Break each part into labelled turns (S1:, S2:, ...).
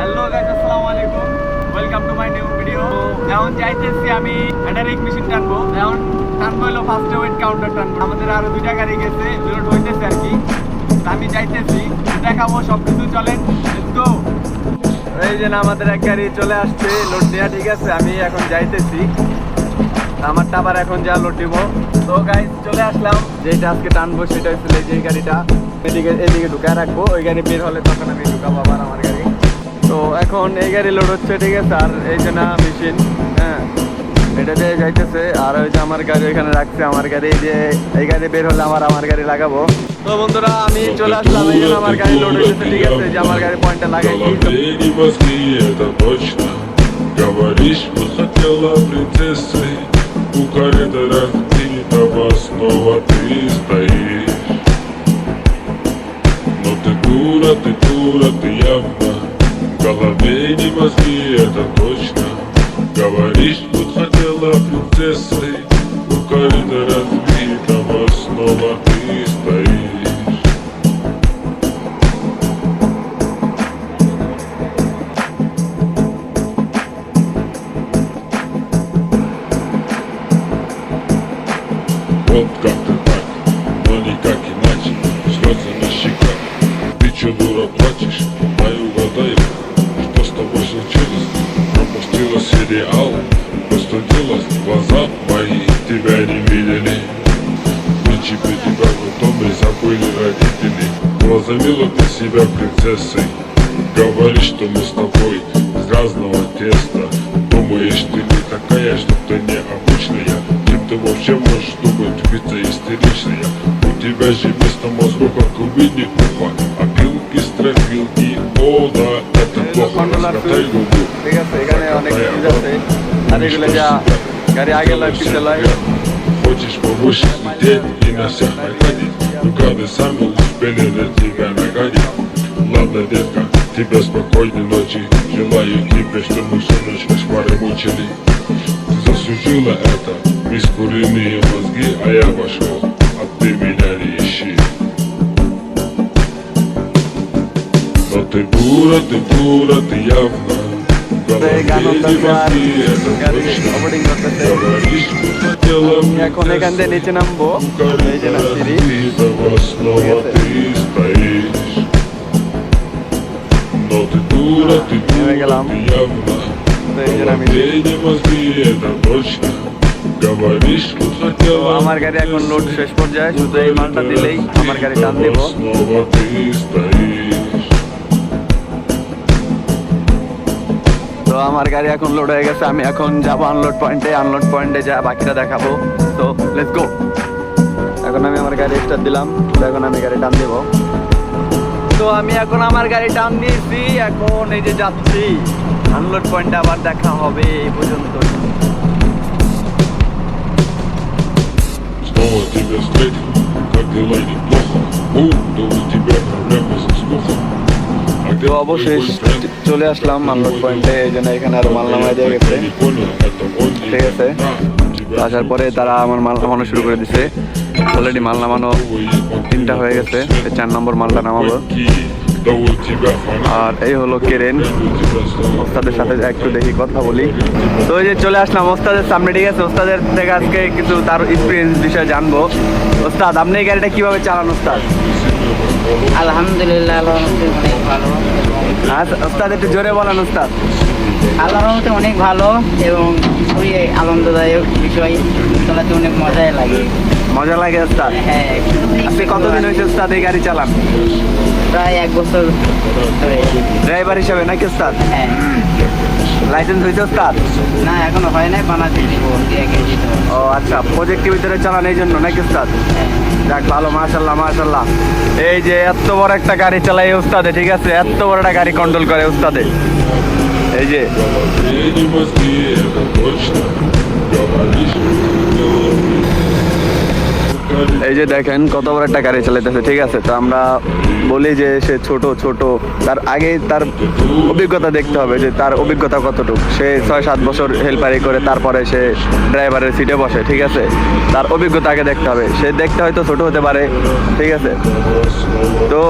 S1: Hello guys, আসসালামু আলাইকুম, welcome to my new video. এখন চাইতেছি আমি একটা রিক মেশিন টানবো। এখন টানবো হলো ফার্স্ট ওয়েট কাউন্টার টানবো। আমাদের আরো দুইটা গাড়ি গেছে, লোড হইতেছে আর কি। আমি চাইতেছি দেখাবো সবকিছু, চলেন লেটস গো। এই যে না আমাদের এক গাড়ি চলে আসছে লোড দেওয়া, ঠিক আছে। আমি এখন যাইতেছি, আমারটা আবার এখন যা লোড দিব। তো গাইস চলে আসলাম, যেটা আজকে টানবো সেটা হচ্ছে যে গাড়িটা এদিকে ঢুকায় রাখবো। ওই গাড়ি বের হলে তখন আমি ঢুকাবো আবার আমার গাড়ি। তো এখন এই গাড়ি লোড হচ্ছে, ঠিক আছে। আর এই যে না মেশিন, হ্যাঁ এটা দিয়ে যাইতেছে। আর ওই যে আমার গাড়ি এখানে রাখছে, আমার গাড়ি যে এই গাড়ি বের হলে আমার গাড়ি লাগাবো। তো বন্ধুরা আমি চলে আসলাম, এই জন্য আমার গাড়ি লোড হয়েছে, ঠিক আছে। যে আমার গাড়ি পয়েন্টটা লাগাই
S2: Говоришь, что хотела принцессой, у коридора битого снова ты стоишь. Но ты дура, ты явно, в голове не мозги, это точно. Говоришь, что хотела принцессой, у коридора битого снова ты стоишь. Вот как ты так, но никак иначе. Слезы на щеках, ты чё, дура, плачешь? Дай угадай, что с тобой случилось? Пропустила сериал, простудилась, глаза мои тебя не видели. Ничего тебя потом и забыли родители. Возомнила ты себя принцессой, говоришь, что мы с тобой из разного теста. Думаешь, ты не такая, что ты необычная. Ты вообще можешь думать, убийца истеричная. У тебя же вместо мозгов, как у Винни-Пуха, опилки, стропилки, о да, это плохо, размотай губу. Хочешь повыше лететь и на всех находить, но гады сами успели на тебя нагадить. Ладно, детка, тебе спокойной ночи, желаю тебе, чтобы всю ночь кошмары мучили. Ты заслужила это, без куриные мозги, а я вошел, а ты меня не ищи. Но ты дура, ты явно, в голове не мозги, это точно. Говоришь, что хотела принцесса, у коридора битого снова ты стоишь. Но ты дура, ты явно, в голове не мозги, это точно. Говоришь, что хотела
S1: আমার গাড়ি এখন লোড শেষ পর্যায়ে, শুধু এই মালটা দিলেই আমার গাড়ি টান দিব।
S2: снова ты стоишь.
S1: তো আমার গাড়ি এখন লোড হয়ে গেছে, আমি এখন যাবো আনলোড পয়েন্টে যা বাকিটা দেখাবো। তো লেটস গো। এখন আমি আমার গাড়ি স্টার্ট দিলাম, তো এখন আমি গাড়ি টান দিব। তো আমি এখন আমার গাড়ি টান দিয়েছি, এখন এই যে যাচ্ছি আনলোড পয়েন্টে, আবার দেখা হবে এই পর্যন্ত।
S2: Снова тебя встретил, как дела неплохо. То у тебя проблемы со слухом. А
S1: তো অবশেষ চলে আসলাম আনলোড পয়েন্টে, এই জন্য এখানে আরো মাল নামায় দিয়ে গেছে, ঠিক আছে। আসার পরে তারা আমার মাল নামানো শুরু করে দিছে। অলরেডি মাল নামানো 3টা হয়ে গেছে, 4 নম্বর মালটা নামাবো। আর এই হলো কেরেন, ওস্তাদের সাথে একটু দেখি কথা বলি। তো এই যে চলে আসলাম ওস্তাদের সামনে, ঠিক আছে। ওস্তাদের থেকে আজকে কিছু তার এক্সপিরিয়েন্স বিষয়ে জানবো। ওস্তাদ, আপনি এই গাড়িটা কিভাবে চালান ওস্তাদ?
S3: আলহামদুলিল্লাহ, আল্লাহর রহমতে অনেক ভালো।
S1: আচ্ছা ওস্তাদ, একটু জোরে বলেন ওস্তাদ।
S3: আল্লাহর রহমতে অনেক ভালো এবং খুবই আনন্দদায়ক বিষয়, চালাতে অনেক মজাই লাগে।
S1: মজা লাগে ওস্তাদ?
S3: হ্যাঁ।
S1: আপনি কতদিন হয়েছে ওস্তাদ এই গাড়ি চালান?
S3: প্রায় 1 বছর ধরে।
S1: ড্রাইভার হিসাবে নাকি ওস্তাদ?
S3: হ্যাঁ।
S1: লাইসেন্স হয়েছে ওস্তাদ?
S3: না, এখনো হয় নাই, বানাতে দিব।
S1: ও আচ্ছা, প্রজেক্টের ভিতরে চালান এই জন্য নাকি ওস্তাদ? যাক ভালো, মাশাল্লাহ মাশাল্লাহ। এই যে এত বড় একটা গাড়ি চালায় ওস্তাদে, ঠিক আছে। এত বড় একটা গাড়ি কন্ট্রোল করে ওস্তাদে, এই যে।
S2: не мозги, это точно. Говоришь,
S1: এই যে দেখেন কত বড় একটা গাড়ি চালাইতেছে, ঠিক আছে। তো আমরা বলি যে সে ছোট ছোট, তার আগে তার অভিজ্ঞতা দেখতে হবে যে তার অভিজ্ঞতা কতটুকু। সে 6-7 বছর হেল্পারি করে তারপরে সে ড্রাইভারের সিটে বসে, ঠিক আছে। তার অভিজ্ঞতা আগে দেখতে হবে। সে দেখতে হয়তো ছোট হতে পারে, ঠিক আছে। তো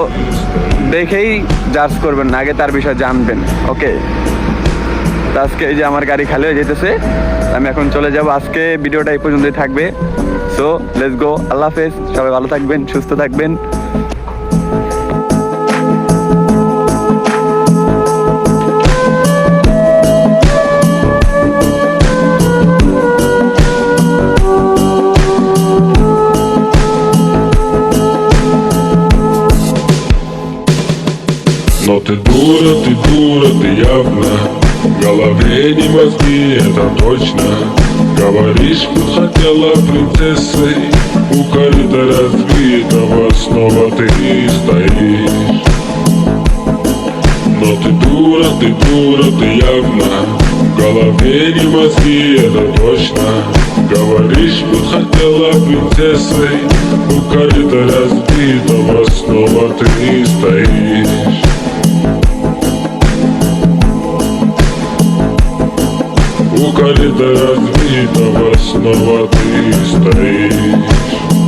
S1: দেখেই জাজ করবেন না, আগে তার বিষয়ে জানবেন, ওকে। তো আজকে এই যে আমার গাড়ি খালি হয়ে যেতেছে, আমি এখন চলে যাব। আজকে ভিডিওটা এই পর্যন্তই থাকবে। সো লেটস গো, আল্লাহ হাফেজ, সবাই ভালো থাকবেন, সুস্থ থাকবেন।
S2: Но ты дура, ты явно. В голове не мозги, это точно. Говоришь, бы хотела принцессой. У корыта разбитого снова ты стоишь. Но ты дура, ты явно. В голове не мозги, это точно. Говоришь, бы хотела принцессой. У корыта разбитого снова ты стоишь. У корыта разбитого снова ты стоишь.